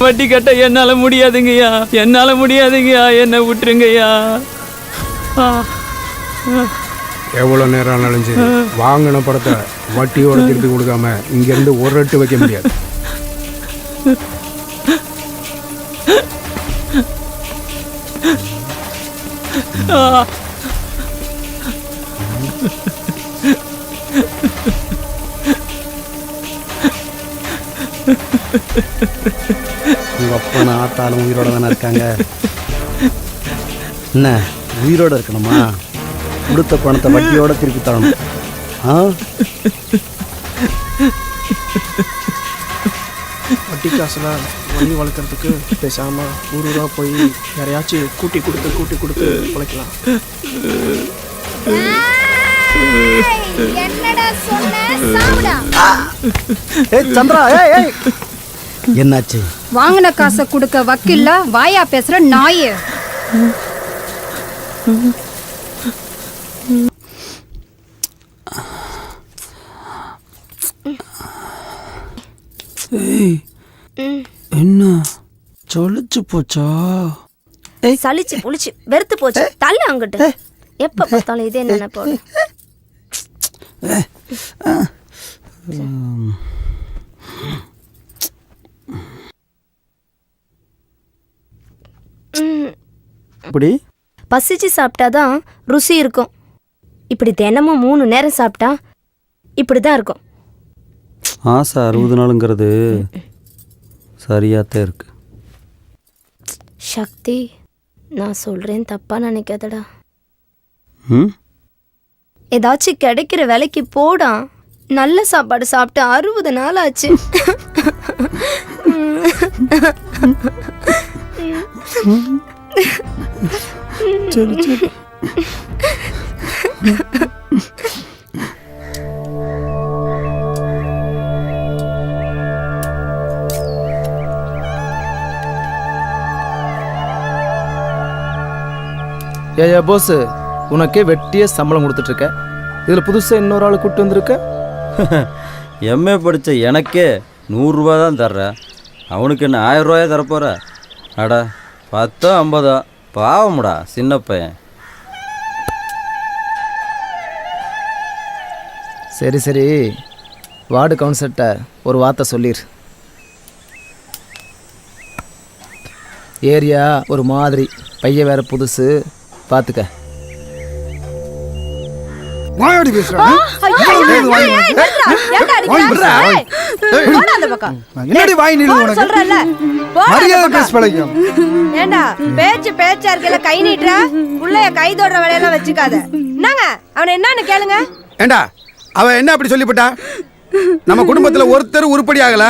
வட்டி கட்ட என்னால முடியாதுங்கய்யா, என்னால முடியாதுங்கய்யா, என்ன விட்டுருங்கய்யா. எவ்வளோ நேரம் ஆனாலும் சரி வாங்கின படத்தை வட்டியோட திருப்பி கொடுக்காம இங்கேருந்து ஒரு ரெட்டு வைக்க முடியாது. உங்கள் அப்பா ஆத்தாலும் உயிரோட தானே இருக்காங்க. என்ன உயிரோடு இருக்கணுமா? கொடுத்த பணத்தை வட்டியோட திருப்பி தரணும். வட்டி காசுலாம் வழி வளர்க்குறதுக்கு பேசாமல் ஊரூராக போய் யாரையாச்சும் கூட்டி கொடுத்து பிழைக்கலாம். சந்திரா, என்னாச்சு? வாங்கின காசை கொடுக்க வக்கீல்ல வாயா பேசுற நாயே. என்ன சலிச்சு போச்சா? சலிச்சு புளிச்சு வெறுத்து போச்சு. தள்ளு அங்கிட்டு. எப்ப பார்த்தாலும் இதே நினைப்போடு. இப்படி பசிச்சு சாப்பிட்டாதான் ருசி இருக்கும். இப்படி தினமும் 3 நேரம் சாப்பிட்டா இப்படிதான் இருக்கும். ஆசை 60 நாளுங்கிறது சரியாத்தான் இருக்கு. சக்தி, நான் சொல்றேன் தப்பா நினைக்காதடா. ஏதாச்சும் கிடைக்கிற வேலைக்கு போடா. நல்ல சாப்பாடு சாப்பிட்டு 60 நாள் ஆச்சு. சரி சரி. ஏயா போஸ், உனக்கே வெட்டியே சம்பளம் கொடுத்துட்டு இருக்க. இதில் புதுசாக இன்னொரு ஆள் கூப்பிட்டு வந்திருக்க. எம்ஏ படித்த எனக்கே 100 ரூபா தான் தர்ற. அவனுக்கு என்ன 1000 ரூபாயே தரப்போகிற? அடா 10 50 பாவமுடா சின்ன பையன். சரி சரி, வார்டு கவுன்சிலர்கிட்ட ஒரு வார்த்தை சொல்லிடு. ஏரியா ஒரு மாதிரி, பையன் வேற புதுசு, பார்த்துக்க. வாயாடி பேசுறேன். என்னடி வாய் நீளு உனக்கு? மரியாதை பேச பழகியம். ஏண்டா பேச்சா இருக்கல, கை நீட்டுற புள்ளைய கை தொடுற வேலையெல்லாம் வச்சுக்காத. என்னங்க அவனை என்னன்னு கேளுங்க. ஏண்டா அவ என்ன அப்படி சொல்லிவிட்டா? நம்ம குடும்பத்துல ஒருத்தர் உருப்படி ஆகல,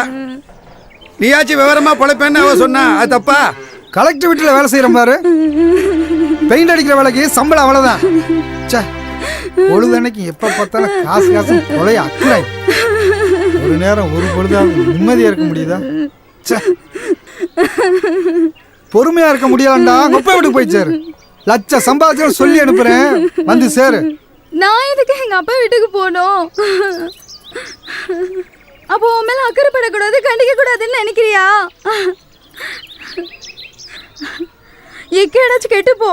நீயாச்சும் விவரமா பொழைப்பேன்னு அவ சொன்னா அது தப்பா? கலெக்டர் வீட்டில் வேலை செய்யற பாரு, பெயிண்ட் அடிக்கிற வேலைக்கு சம்பளம் அவ்வளவுதான். பொழுதன்னைக்கு எப்ப பார்த்தாலும் காசு கொலைய அக்கறை. ஒரு நேரம் ஒரு பொழுதாவது நிம்மதியா இருக்க முடியுதா? பொறுமையா இருக்க முடியாதுடா. குப்பை வீட்டுக்கு போய் சேரு. லட்ச சம்பாதிச்சு சொல்லி அனுப்புறேன், வந்து சேரு. நான் எதுக்கு எங்க அப்பா வீட்டுக்கு போனோம்? அப்போ உன் மேல அக்கறைப்படக்கூடாது, கண்டிக்க கூடாதுன்னு நினைக்கிறியா? எக்கேடாச்சும் கெட்டு போ,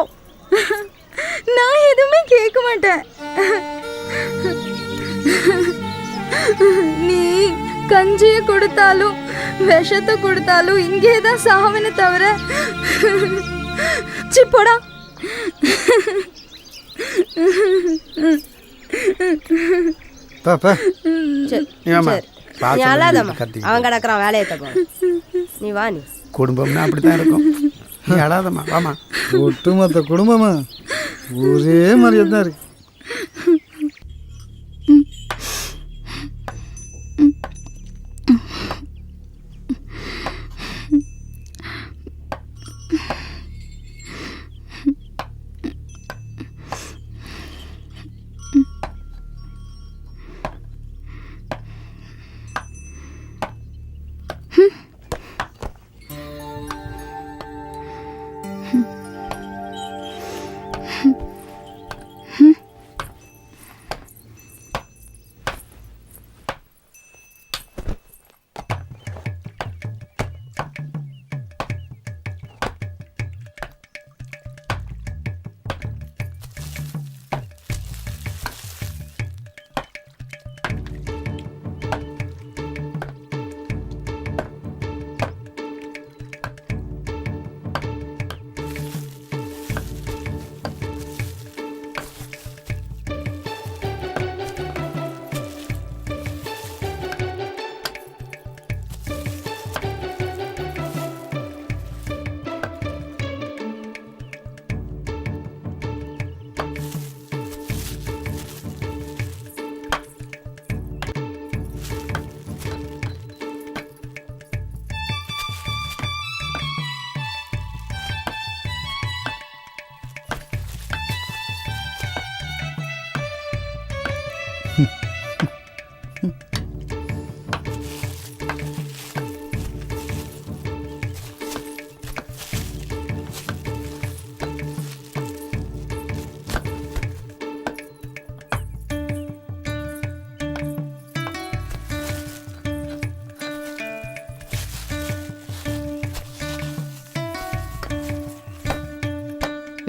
நான் எதுவுமே கேட்க மாட்டேன். நீ கஞ்சிய கொடுத்தாலும் விஷத்தை கொடுத்தாலும் இங்கேதான் சாவன தவிர சிப்போடா. அவன் கிடக்குறான் வேலையை தப்பா. நீ வா, நீ குடும்பம்னா அப்படித்தான் இருக்கும். நீ அழாதம்மா, வாமா. ஒட்டுமொத்த குடும்பமும் ஒரே மாதிரியே தான் இருக்கு.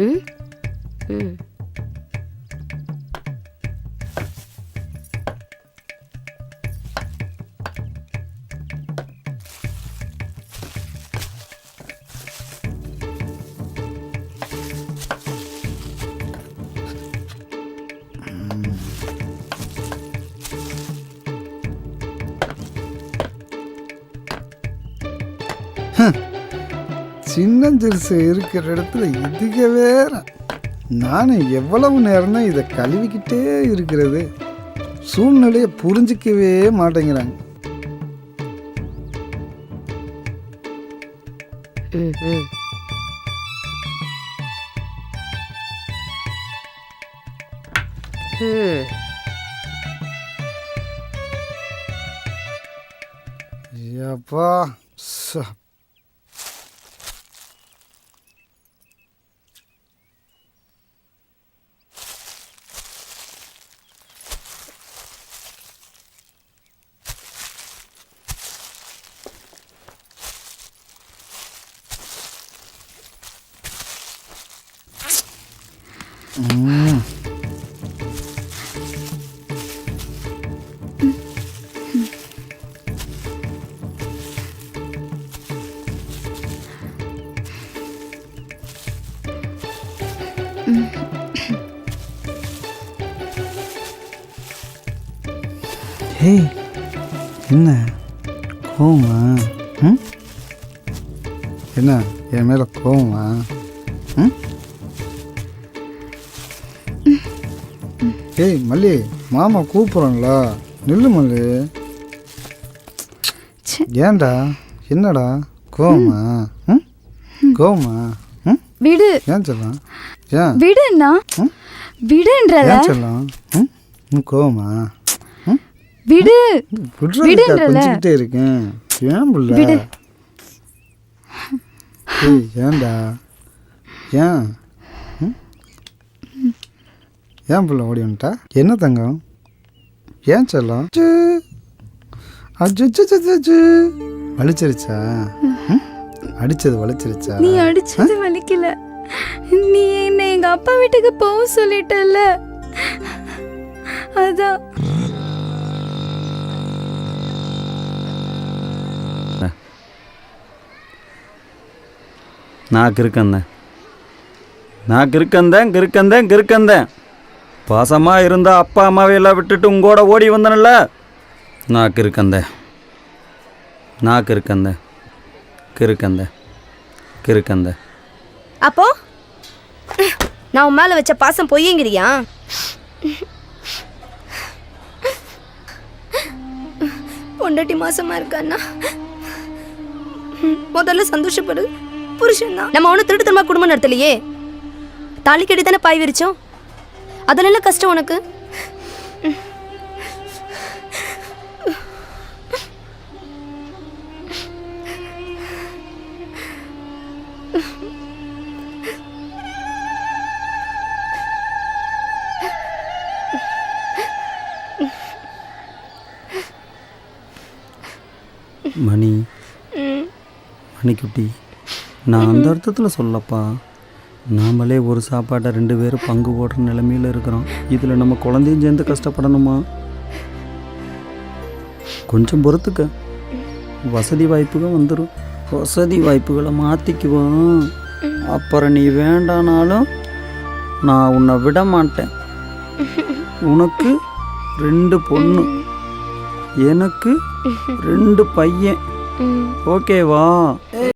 ம் ம் சின்னஞ்சிறுசு இருக்கிற இடத்துல இதுக்கு வேற நானும் எவ்வளவு நேரம் தான் இதை கழுவிக்கிட்டே இருக்கிறது. சூழ்நிலையை புரிஞ்சிக்கவே மாட்டேங்கிறாங்க. ம் ம் ம் அப்பா ஏய் என்ன கோவமா? ம் என்ன என் மேலே கோவமா? ம் ஏய் மல்லி, மாமா கூப்பிட்றோம்ல, நில்லு மல்லி. ஏன்டா என்னடா கோவமா? ம் கோவமா? ம் விடு ஏன் சொல்லலாம்? ஏன் விடுண்ணா விடுன்றல ஏன் சொல்லலாம்? ம் கோவமா? விடு விடுறதுக்கா கொஞ்சிக்கிட்டே இருக்கேன். ஏன் புள்ள? ஏய் ஏன்டா ஏன் ஏன் புள்ள ஓடி வந்துட்டா? என்ன தங்கம்? ஏன் செல்லம்? அச்சு வலிச்சிருச்சா? அடிச்சது வலிச்சிருச்சா? நீ அடிச்சது வலிக்கல. நீ என்ன எங்க அப்பா வீட்டுக்கு போக சொல்லிட்டல, அதான். நான் கிறுக்கந்தேன் பாசமாக இருந்தால் அப்பா அம்மாவையெல்லாம் விட்டுட்டு உங்கூட ஓடி வந்தனல்ல, நான் கிறுக்கந்தேன். கிறுக்கந்த. அப்போ நான் உன் மேல வச்ச பாசம் பொய்யங்கிறியா? பொண்டாட்டி மாசமா இருக்கான்னா முதல்ல சந்தோஷப்படு. புருஷன் தான். நம்ம ஒன்றும் திருட்டுத்தனமா குடும்பம் நடத்தலையே. தாலி கட்டி தானே பாய் விரிச்சோம். அதில் என்ன கஷ்டம் உனக்கு? மணி மணிக்குட்டி, நான் அந்த அர்த்தத்தில் சொல்லப்பா. நாமளே ஒரு சாப்பாட்டை 2 பேரும் பங்கு போடுற நிலைமையில் இருக்கிறோம். இதில் நம்ம குழந்தையும் சேர்ந்து கஷ்டப்படணுமா? கொஞ்சம் பொறுத்துக்க, வசதி வாய்ப்புகள் வந்துடும். வசதி வாய்ப்புகளை மாற்றிக்குவோம். அப்புறம் நீ வேண்டானாலும் நான் உன்னை விட மாட்டேன். உனக்கு 2 பொண்ணு, எனக்கு 2 பையன். ஓகேவா?